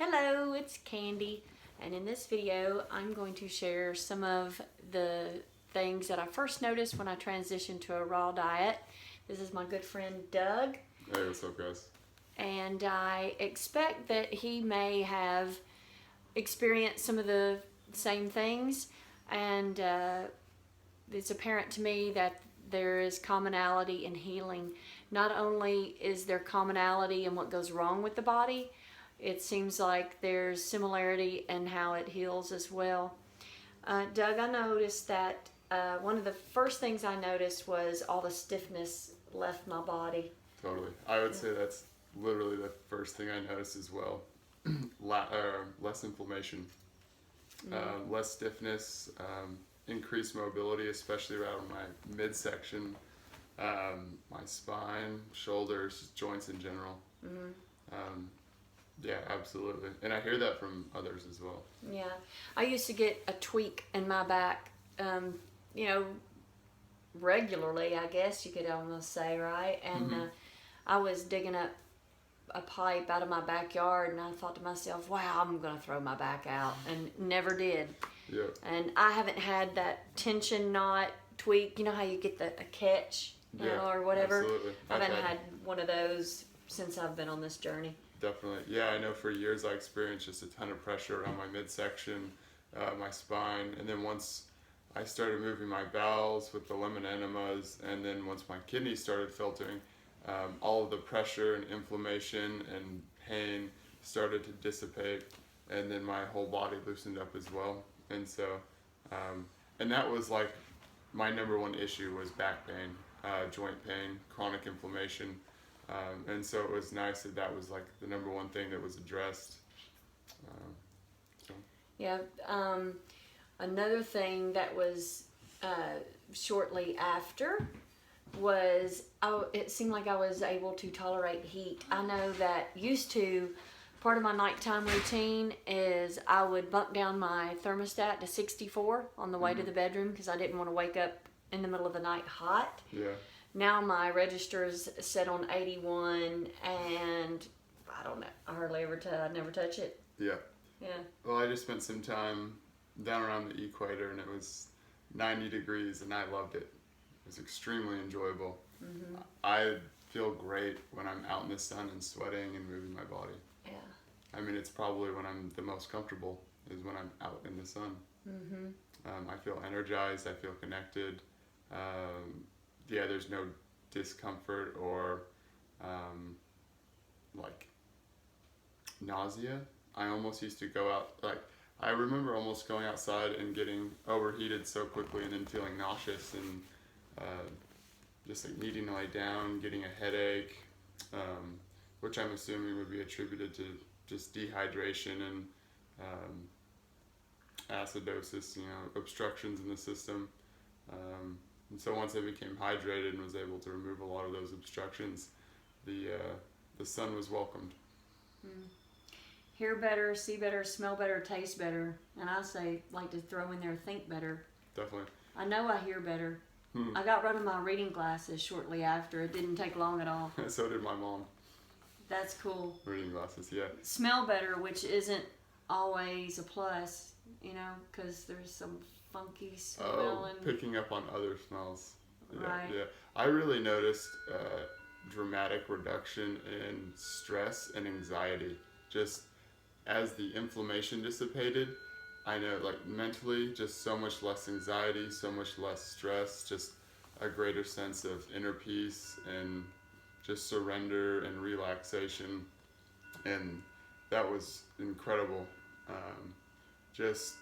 Hello, it's Candy, and in this video I'm going to share some of the things that I first noticed when I transitioned to a raw diet. This is my good friend Doug. Hey, what's up, guys? And I expect that he may have experienced some of the same things, and it's apparent to me that there is commonality in healing. Not only is there commonality in what goes wrong with the body, it seems like there's similarity in how it heals as well. Doug, I noticed that one of the first things I noticed was all the stiffness left my body. Totally. I would say that's literally the first thing I noticed as well. Less inflammation, less stiffness, increased mobility, especially around my midsection, my spine, shoulders, joints in general. Yeah, absolutely. And I hear that from others as well. Yeah. I used to get a tweak in my back, you know, regularly, I guess you could almost say, right? And I was digging up a pipe out of my backyard, and I thought to myself, wow, I'm going to throw my back out, and never did. Yeah. And I haven't had that tension knot tweak. You know how you get a catch, or whatever? Absolutely. I haven't had one of those since I've been on this journey. Definitely. Yeah, I know for years I experienced just a ton of pressure around my midsection, my spine, and then once I started moving my bowels with the lemon enemas, and then once my kidneys started filtering, all of the pressure and inflammation and pain started to dissipate, and then my whole body loosened up as well. And so, and that was like my number one issue was back pain, joint pain, chronic inflammation. And so it was nice that was like the number one thing that was addressed. Yeah. Another thing that was shortly after was it seemed like I was able to tolerate heat. I know that part of my nighttime routine is I would bump down my thermostat to 64 on the way to the bedroom because I didn't want to wake up in the middle of the night hot. Yeah. Now my register is set on 81, and I don't know, I hardly ever I never touch it. Yeah. Yeah. Well, I just spent some time down around the equator, and it was 90 degrees, and I loved it. It was extremely enjoyable. I feel great when I'm out in the sun and sweating and moving my body. Yeah. I mean, it's probably when I'm the most comfortable is when I'm out in the sun. I feel energized. I feel connected. Yeah, there's no discomfort or like nausea. I almost used to go out, I remember almost going outside and getting overheated so quickly and then feeling nauseous and just like needing to lay down, getting a headache, which I'm assuming would be attributed to just dehydration and acidosis, obstructions in the system. And so once I became hydrated and was able to remove a lot of those obstructions, the sun was welcomed. Hear better, see better, smell better, taste better, and I like to throw in there think better. Definitely. I know I hear better. I got rid of my reading glasses shortly after. It didn't take long at all. So did my mom. That's cool. Reading glasses, yeah. Smell better, which isn't always a plus, because there's some funky smell. Picking up on other smells. Yeah, Right. Yeah. I really noticed dramatic reduction in stress and anxiety. Just as the inflammation dissipated, I know like mentally just so much less anxiety, so much less stress, just a greater sense of inner peace and just surrender and relaxation. And that was incredible. Just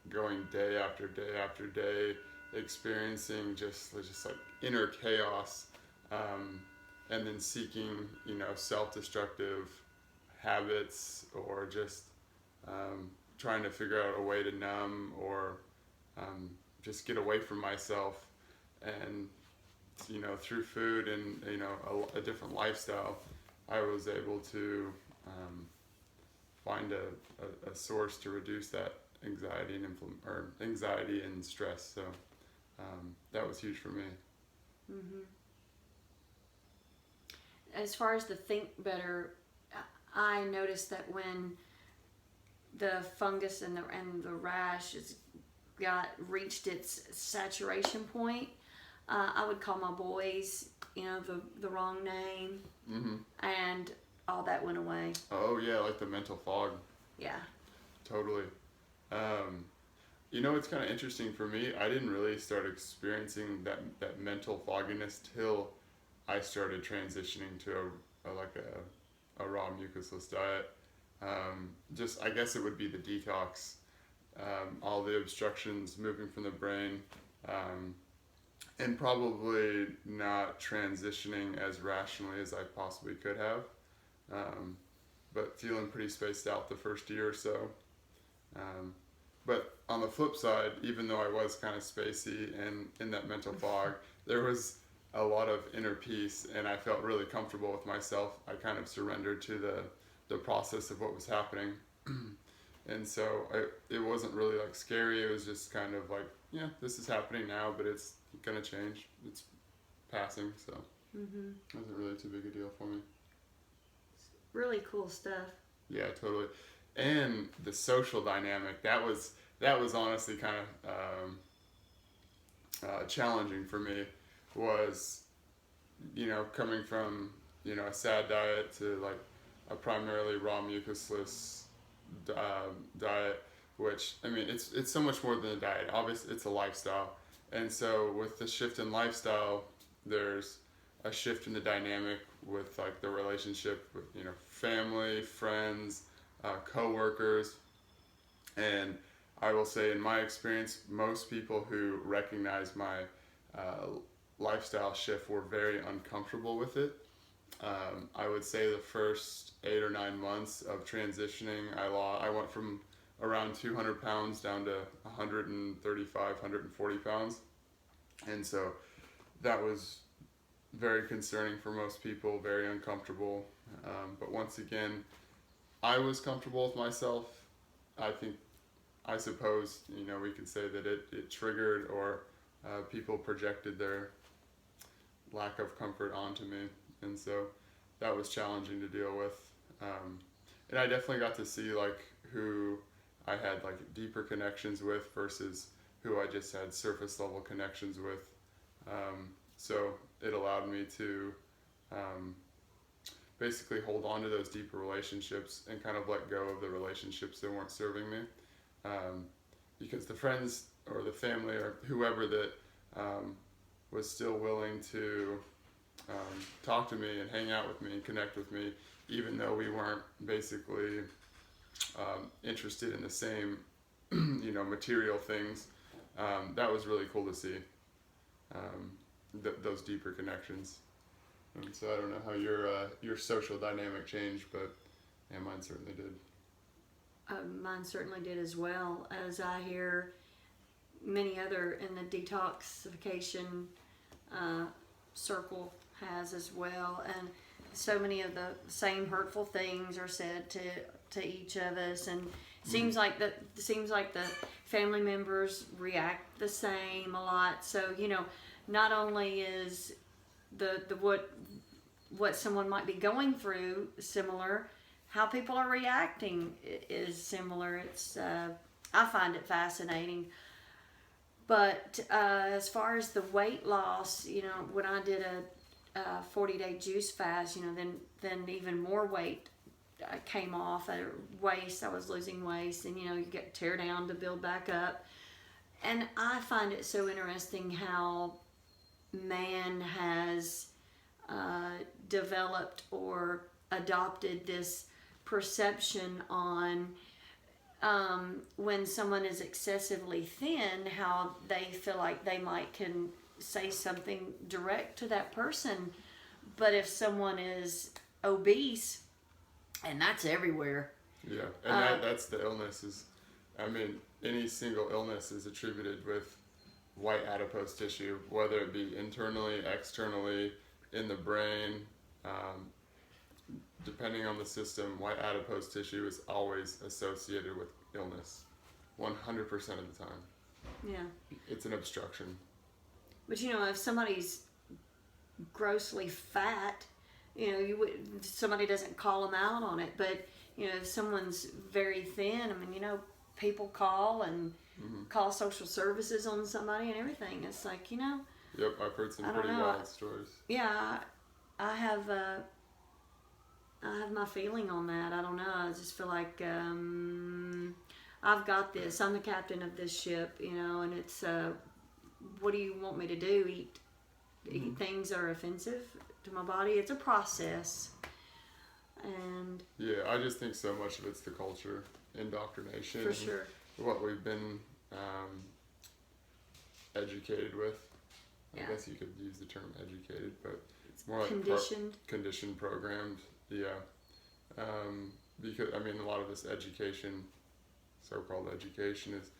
going day after day after day, experiencing just like inner chaos, and then seeking, self-destructive habits or just trying to figure out a way to numb or just get away from myself. And through food and a different lifestyle, I was able to find a source to reduce that anxiety and stress. So that was huge for me. As far as the think better, I noticed that when the fungus and the rash reached its saturation point, I would call my boys, the wrong name, Mm-hmm. and all that went away. Oh yeah, like the mental fog. Yeah. Totally. Um, it's kind of interesting for me. I didn't really start experiencing that mental fogginess till I started transitioning to a raw mucusless diet. Just I guess it would be the detox, all the obstructions moving from the brain, um, and probably not transitioning as rationally as I possibly could have. Um, but feeling pretty spaced out the first year or so. Um, but on the flip side, even though I was kind of spacey and in that mental fog, there was a lot of inner peace, and I felt really comfortable with myself. I kind of surrendered to the process of what was happening. And so it wasn't really like scary. It was just kind of like, yeah, this is happening now, but it's going to change. It's passing, so Mm-hmm. it wasn't really too big a deal for me. Really cool stuff. Yeah, totally. And the social dynamic, that was honestly kind of challenging for me. Was coming from a sad diet to like a primarily raw mucusless diet, which I mean it's so much more than a diet. Obviously, it's a lifestyle, and so with the shift in lifestyle, there's a shift in the dynamic with like the relationship with family, friends, co-workers, and I will say in my experience, most people who recognize my uh, lifestyle shift were very uncomfortable with it. I would say the first 8 or 9 months of transitioning, I went from around 200 pounds down to 135, 140 pounds, and so that was very concerning for most people, very uncomfortable. But once again, I was comfortable with myself. I think, I suppose, we could say that it triggered or people projected their lack of comfort onto me. And so that was challenging to deal with. And I definitely got to see like who I had like deeper connections with versus who I just had surface level connections with. So it allowed me to basically hold on to those deeper relationships and kind of let go of the relationships that weren't serving me. Because the friends or the family or whoever that was still willing to talk to me and hang out with me and connect with me, even though we weren't basically interested in the same, material things. That was really cool to see. Those deeper connections. And so I don't know how your social dynamic changed, but yeah, mine certainly did. Mine certainly did as well, as I hear many other in the detoxification circle has as well, and so many of the same hurtful things are said to each of us, and seems like the family members react the same a lot. So not only is the what someone might be going through similar, how people are reacting is similar. It's I find it fascinating. But as far as the weight loss, when I did a 40-day juice fast, then even more weight came off. I was losing waist, and you get tear down to build back up. And I find it so interesting how man has developed or adopted this perception on when someone is excessively thin, how they feel like they can say something direct to that person. But if someone is obese, and that's everywhere. Yeah, and that's the illness is, I mean, any single illness is attributed with white adipose tissue, whether it be internally, externally, in the brain, depending on the system. White adipose tissue is always associated with illness, 100% of the time. Yeah. It's an obstruction. But if somebody's grossly fat, you know, somebody doesn't call them out on it, but you know, if someone's very thin, I mean, you know, people call and call social services on somebody and everything. It's like, you know. Yep, I've heard some pretty wild stories. Yeah, I have my feeling on that. I don't know. I just feel like I've got this. I'm the captain of this ship, you know, and it's what do you want me to do? Eat things that are offensive to my body? It's a process. And yeah, I just think so much of it's the culture, indoctrination, for sure, what we've been educated with. I guess you could use the term educated, but it's more like conditioned, programmed. Yeah, because I mean, a lot of this education, so-called education, is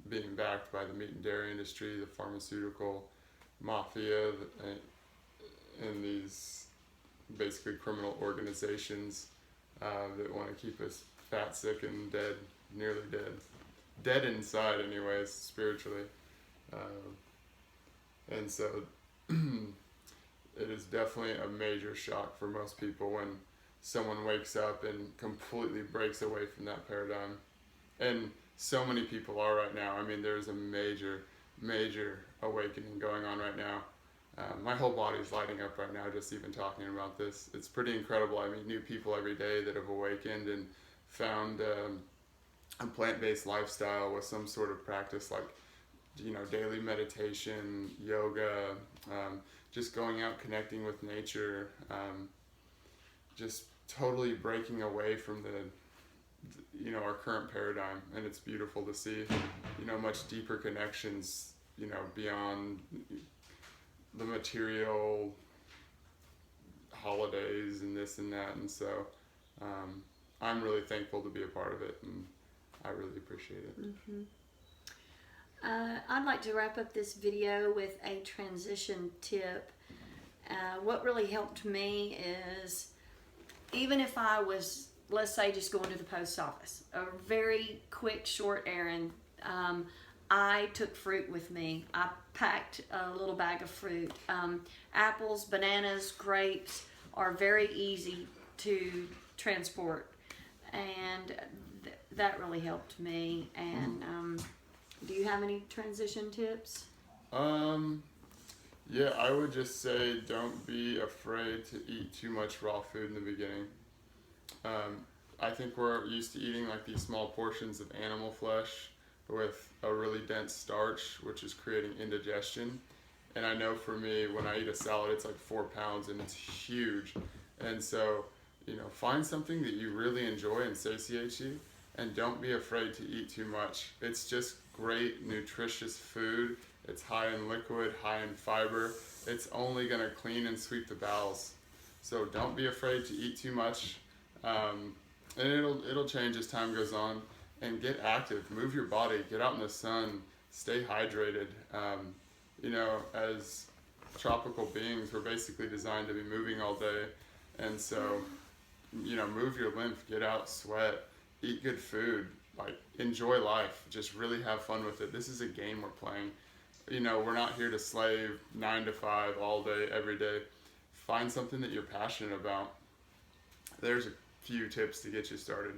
being backed by the meat and dairy industry, the pharmaceutical mafia, and these basically criminal organizations that want to keep us fat, sick, and dead, nearly dead inside anyways, spiritually. And so it is definitely a major shock for most people when someone wakes up and completely breaks away from that paradigm. And so many people are right now. I mean, there's a major awakening going on right now. My whole body's lighting up right now just even talking about this. It's pretty incredible. I meet new people every day that have awakened and found a plant-based lifestyle with some sort of practice, like, you know, daily meditation, yoga, just going out, connecting with nature, just totally breaking away from you know, our current paradigm. And it's beautiful to see, you know, much deeper connections, you know, beyond the material holidays and this and that. And so I'm really thankful to be a part of it, and I really appreciate it. I'd like to wrap up this video with a transition tip. What really helped me is, even if I was, let's say, just going to the post office, a very quick, short errand, I took fruit with me. I packed a little bag of fruit. Apples, bananas, grapes are very easy to transport, and that really helped me. And do you have any transition tips? Yeah, I would just say don't be afraid to eat too much raw food in the beginning. I think we're used to eating like these small portions of animal flesh with a really dense starch, which is creating indigestion. And I know for me, when I eat a salad, it's like 4 pounds and it's huge. And so, you know, find something that you really enjoy and satiates you, and don't be afraid to eat too much. It's just great, nutritious food. It's high in liquid, high in fiber. It's only gonna clean and sweep the bowels. So don't be afraid to eat too much. And it'll change as time goes on. And get active, move your body, get out in the sun, stay hydrated. You know, as tropical beings, we're basically designed to be moving all day. And so, you know, move your lymph, get out, sweat, eat good food, like enjoy life, just really have fun with it. This is a game we're playing. You know, we're not here to slave 9 to 5 all day, every day. Find something that you're passionate about. There's a few tips to get you started.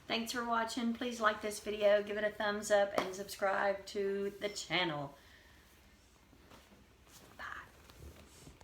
Thanks for watching. Please like this video, give it a thumbs up, and subscribe to the channel.